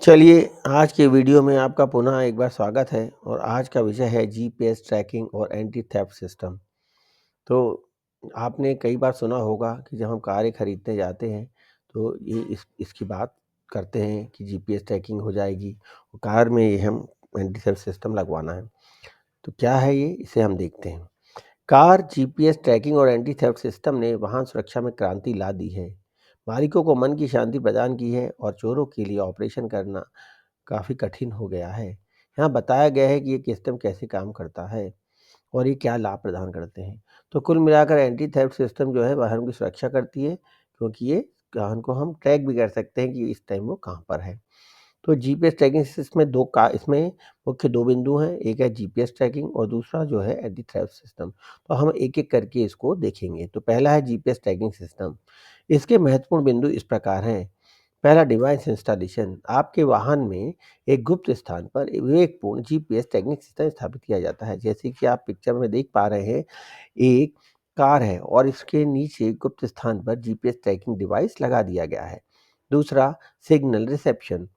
चलिए, आज के वीडियो में आपका पुनः एक बार स्वागत है और आज का विषय है जीपीएस ट्रैकिंग और एंटी थेफ्ट सिस्टम। तो आपने कई बार सुना होगा कि जब हम कारें खरीदने जाते हैं तो ये इसकी बात करते हैं कि जीपीएस ट्रैकिंग हो जाएगी और कार में ये हम एंटी थेफ्ट सिस्टम लगवाना है। तो क्या है ये? इसे हम देखते हैं। कार जीपीएस ट्रैकिंग और एंटी थेफ्ट सिस्टम ने वाहन सुरक्षा में क्रांति ला दी है। मालिकों को मन की शांति प्रदान की है और चोरों के लिए ऑपरेशन करना काफ़ी कठिन हो गया है। यहाँ बताया गया है कि ये सिस्टम कैसे काम करता है और ये क्या लाभ प्रदान करते हैं। तो कुल मिलाकर एंटी थेफ्ट सिस्टम जो है वाहन की सुरक्षा करती है, क्योंकि ये वाहन को हम ट्रैक भी कर सकते हैं कि इस टाइम वो कहाँ पर है। तो जीपीएस ट्रैकिंग सिस्टम में इसमें मुख्य 2 बिंदु हैं, एक है जीपीएस ट्रैकिंग और दूसरा जो है एंटी थेफ्ट सिस्टम। तो हम एक-एक करके इसको देखेंगे। तो पहला है जीपीएस ट्रैकिंग सिस्टम। इसके महत्वपूर्ण बिंदु इस प्रकार हैं। पहला, डिवाइस इंस्टॉलेशन। आपके वाहन में एक गुप्त स्थान पर विवेकपूर्ण जीपीएस ट्रैकिंग सिस्टम स्थापित किया जाता है। जैसे कि आप पिक्चर में देख पा रहे हैं, एक कार है और इसके नीचे गुप्त स्थान पर जीपीएस ट्रैकिंग डिवाइस लगा दिया गया है। दूसरा, सिग्नल रिसेप्शन।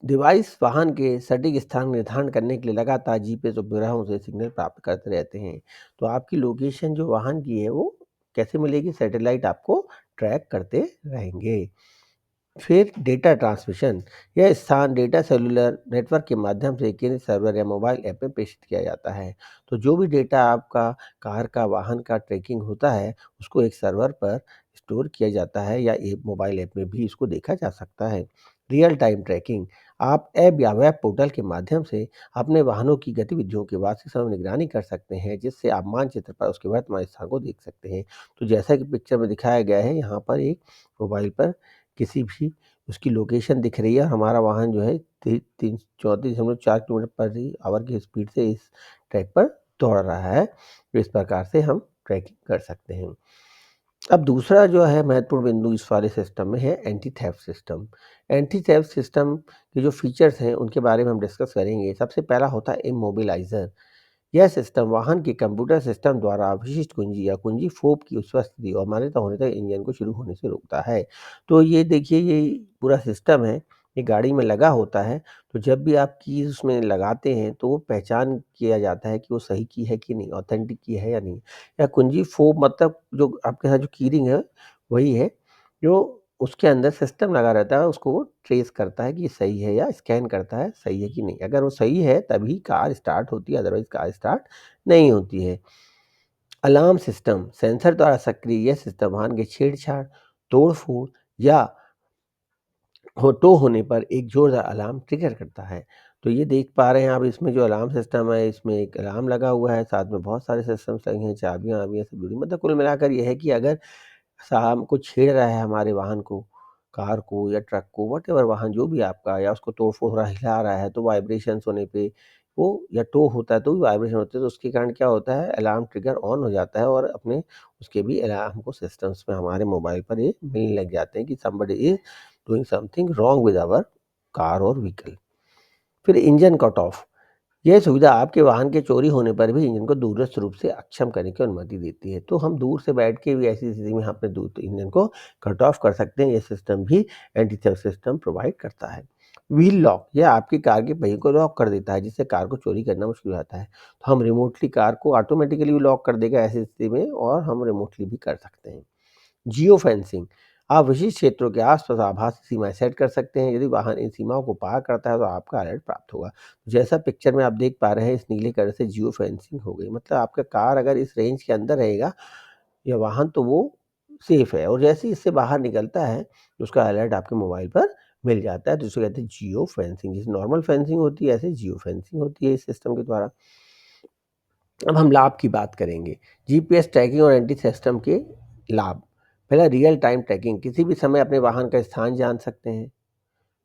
डिवाइस वाहन के सटीक स्थान निर्धारण करने के लिए लगातार जीपीएस उपग्रहों से सिग्नल प्राप्त करते रहते हैं। तो आपकी लोकेशन जो वाहन की है वो कैसे मिलेगी? सैटेलाइट आपको ट्रैक करते रहेंगे। फिर डेटा ट्रांसमिशन। यह स्थान डेटा सेलुलर नेटवर्क के माध्यम से केंद्रीय सर्वर या मोबाइल ऐप में प्रेषित किया जाता है। तो जो भी डेटा आपका कार का वाहन का ट्रैकिंग होता है उसको एक सर्वर पर स्टोर किया जाता है या एक मोबाइल ऐप में भी इसको देखा जा सकता है। Real time tracking. आप ऐप या वेब पोर्टल के माध्यम से अपने वाहनों की गतिविधियों की वास्तविक समय निगरानी कर सकते हैं, जिससे आप मानचित्र पर उसके वर्तमान स्थान को देख सकते हैं। तो जैसा कि पिक्चर में दिखाया गया है, यहाँ पर एक मोबाइल पर किसी भी उसकी लोकेशन दिख रही है। हमारा वाहन जो है 34.4 किलोमीटर पर आवर की स्पीड से इस ट्रैक पर दौड़ रहा है। तो इस प्रकार से हम ट्रैकिंग कर सकते हैं। अब दूसरा जो है महत्वपूर्ण बिंदु इस वाले सिस्टम में है anti theft system. Anti theft system के जो फीचर्स हैं उनके बारे में हम डिस्कस करेंगे। सबसे पहला होता है इमोबिलाइज़र। यह सिस्टम वाहन के कंप्यूटर सिस्टम द्वारा विशिष्ट कुंजी या कुंजी फोब की उपस्थिति और मान्यता होने तक इंजन को शुरू होने से रोकता है। तो ये देखिए, ये पूरा सिस्टम है, ये गाड़ी में लगा होता है। तो जब भी आप कीज़ उसमें लगाते हैं तो वो पहचान किया जाता है कि वो सही की है कि नहीं, ऑथेंटिक की है या नहीं। या कुंजी फोब मतलब जो आपके साथ जो की रिंग है वही है, जो उसके अंदर सिस्टम लगा रहता है, उसको वो ट्रेस करता है कि ये सही है या स्कैन करता है सही है कि नहीं। अगर वो सही है तभी कार स्टार्ट होती है, अदरवाइज़ कार स्टार्ट नहीं होती है। Alarm system. सेंसर द्वारा सक्रिय यह सिस्टम वाहन के छेड़छाड़, तोड़-फोड़ या टो होने पर एक ज़ोरदार अलार्म ट्रिगर करता है। तो ये देख पा रहे हैं आप, इसमें जो अलार्म सिस्टम है, इसमें एक अलार्म लगा हुआ है, साथ में बहुत सारे सिस्टम्स लगे हैं, चाबियाँ-वाबियाँ सब जुड़ी, मतलब कुल मिलाकर ये है कि अगर शाम को छेड़ रहा है हमारे वाहन को, कार को या ट्रक को, व्हाटएवर वाहन जो भी आपका, या उसको तोड़-फोड़ हो रहा है, हिला रहा है, तो वाइब्रेशंस होने पे वो, या टो होता है तो भी वाइब्रेशन होते हैं, तो उसके कारण क्या होता है, अलार्म ट्रिगर ऑन हो जाता है और अपने उसके भी अलार्म को सिस्टम्स में हमारे मोबाइल पर ये मिलने लग जाते हैं कि somebody is doing something wrong with our car और व्हीकल। फिर इंजन कट ऑफ। यह सुविधा आपके वाहन के चोरी होने पर भी इंजन को दूरस्थ रूप से अक्षम करने की अनुमति देती है। तो हम दूर से बैठ के भी ऐसी स्थिति में अपने इंजन को कट ऑफ कर सकते हैं। ये सिस्टम भी एंटी थेफ्ट सिस्टम प्रोवाइड करता है। Wheel lock. यह आपकी कार के पहिए को लॉक कर देता है, जिससे कार को चोरी करना मुश्किल हो जाता है। तो हम रिमोटली कार को ऑटोमेटिकली भी लॉक कर देगा ऐसी स्थिति में, और हम रिमोटली भी कर सकते हैं। Geo fencing. आप विशिष्ट क्षेत्रों के आसपास आभासी सीमाएं सेट कर सकते हैं। यदि वाहन इन सीमाओं को पार करता है तो आपका अलर्ट प्राप्त होगा। जैसा पिक्चर में आप देख पा रहे हैं, इस नीले कलर से जियो फेंसिंग हो गई, मतलब आपका कार अगर इस रेंज के अंदर रहेगा या वाहन, तो वो सेफ है, और जैसे ही इससे बाहर निकलता है तो उसका अलर्ट आपके मोबाइल पर मिल जाता है। तो जिसे कहते हैं जियो फेंसिंग। जैसे नॉर्मल फेंसिंग होती है, ऐसे जियो फेंसिंग होती है इस सिस्टम के द्वारा। अब हम लाभ की बात करेंगे। जीपीएस ट्रैकिंग और एंटी सिस्टम के लाभ। पहला, रियल टाइम ट्रैकिंग। किसी भी समय अपने वाहन का स्थान जान सकते हैं।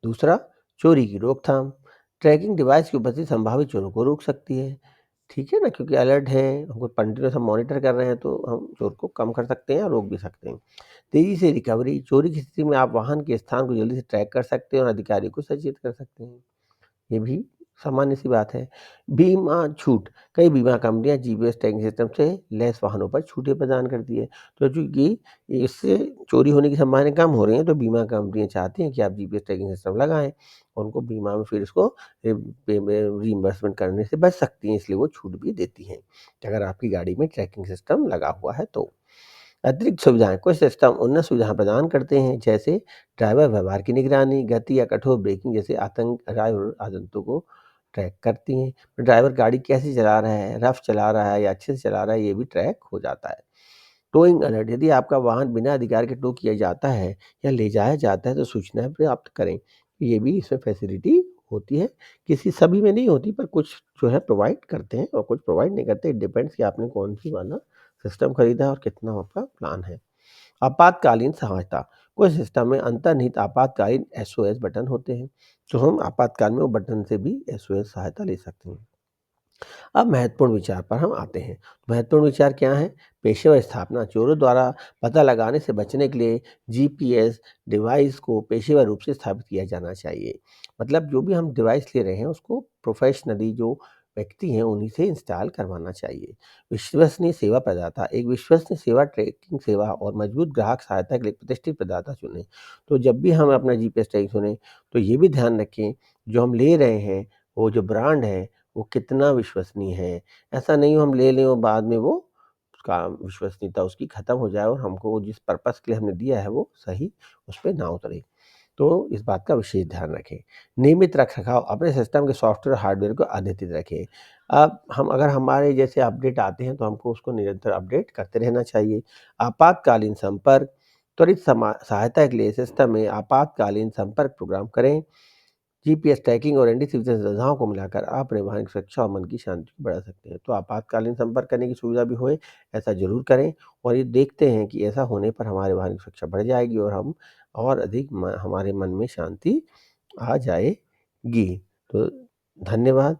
दूसरा, चोरी की रोकथाम। ट्रैकिंग डिवाइस की उपस्थिति संभावित चोरों को रोक सकती है। ठीक है ना, क्योंकि अलर्ट है, हमको कंटिन्यूस हम मॉनिटर कर रहे हैं, तो हम चोर को कम कर सकते हैं और रोक भी सकते हैं। तेजी से रिकवरी। चोरी की स्थिति में आप वाहन के स्थान को जल्दी से ट्रैक कर सकते हैं और अधिकारी को सचेत कर सकते हैं। ये भी सामान्य सी बात है। बीमा छूट, कई बीमा कंपनियाँ जीपीएस ट्रैकिंग सिस्टम से लैस वाहनों पर छूटें प्रदान करती है। तो चूँकि इससे चोरी होने की संभावनाएँ कम हो रही हैं, तो बीमा कंपनियाँ चाहती हैं कि आप जीपीएस ट्रैकिंग सिस्टम लगाएँ। उनको बीमा में फिर इसको रीइंबर्समेंट करने से बच सकती हैं, इसलिए वो छूट भी देती हैं, अगर आपकी गाड़ी में ट्रैकिंग सिस्टम लगा हुआ है तो। अतिरिक्त सुविधाएँ, कुछ सिस्टम उन्नत सुविधाएँ प्रदान करते हैं, जैसे ड्राइवर व्यवहार की निगरानी, गति या कठोर ब्रेकिंग जैसे आदतों को ट्रैक करती हैं। ड्राइवर गाड़ी कैसे चला रहा है, रफ़ चला रहा है या अच्छे से चला रहा है, ये भी ट्रैक हो जाता है। टोइंग अलर्ट, यदि आपका वाहन बिना अधिकार के टो किया जाता है या ले जाया जाता है, तो सूचनाएँ प्राप्त करें। ये भी इसमें फैसिलिटी होती है, किसी सभी में नहीं होती, पर कुछ जो है प्रोवाइड करते हैं और कुछ प्रोवाइड नहीं करते। इट डिपेंड्स कि आपने कौन-सी वाला सिस्टम खरीदा है और कितना आपका प्लान है। आपातकालीन सहायता, कुछ सिस्टम में अंतर्निहित आपातकालीन एसओएस बटन होते हैं, तो हम आपातकाल में वो बटन से भी एसओएस सहायता ले सकते हैं। अब महत्वपूर्ण विचार पर हम आते हैं। महत्वपूर्ण विचार क्या है? पेशेवर स्थापना, चोरों द्वारा पता लगाने से बचने के लिए जीपीएस डिवाइस को पेशेवर रूप से स्थापित किया जाना चाहिए। मतलब जो भी हम डिवाइस ले रहे हैं उसको प्रोफेशनली जो व्यक्ति हैं उन्हीं से इंस्टॉल करवाना चाहिए। विश्वसनीय सेवा प्रदाता, एक विश्वसनीय सेवा ट्रैकिंग सेवा और मजबूत ग्राहक सहायता के लिए प्रतिष्ठित प्रदाता चुनें। तो जब भी हम अपना जीपीएस ट्रैकिंग चुनें, तो ये भी ध्यान रखें जो हम ले रहे हैं वो जो ब्रांड है वो कितना विश्वसनीय है। ऐसा नहीं हो हम ले लें और बाद में वो उसका विश्वसनीयता उसकी ख़त्म हो जाए और हमको वो जिस पर्पज़ के लिए हमने दिया है वो सही उस पे ना उतरे। तो इस बात का विशेष ध्यान रखें। नियमित रख-रखाव, अपने सिस्टम के सॉफ्टवेयर और हार्डवेयर को अद्यतित रखें। अब हम अगर हमारे जैसे अपडेट आते हैं तो हमको उसको निरंतर अपडेट करते रहना चाहिए। आपातकालीन संपर्क, त्वरित सहायता के लिए सिस्टम में आपातकालीन संपर्क प्रोग्राम करें। जीपीएस ट्रैकिंग और एनडीसी जैसी सुविधाओं को मिलाकर आप अपने वाहन की सुरक्षा और मन की शांति को बढ़ा सकते हैं। तो आपातकालीन संपर्क करने की सुविधा भी होए, ऐसा ज़रूर करें और ये देखते हैं कि ऐसा होने पर हमारे वाहन की सुरक्षा बढ़ जाएगी और हम और अधिक हमारे मन में शांति आ जाएगी। तो धन्यवाद।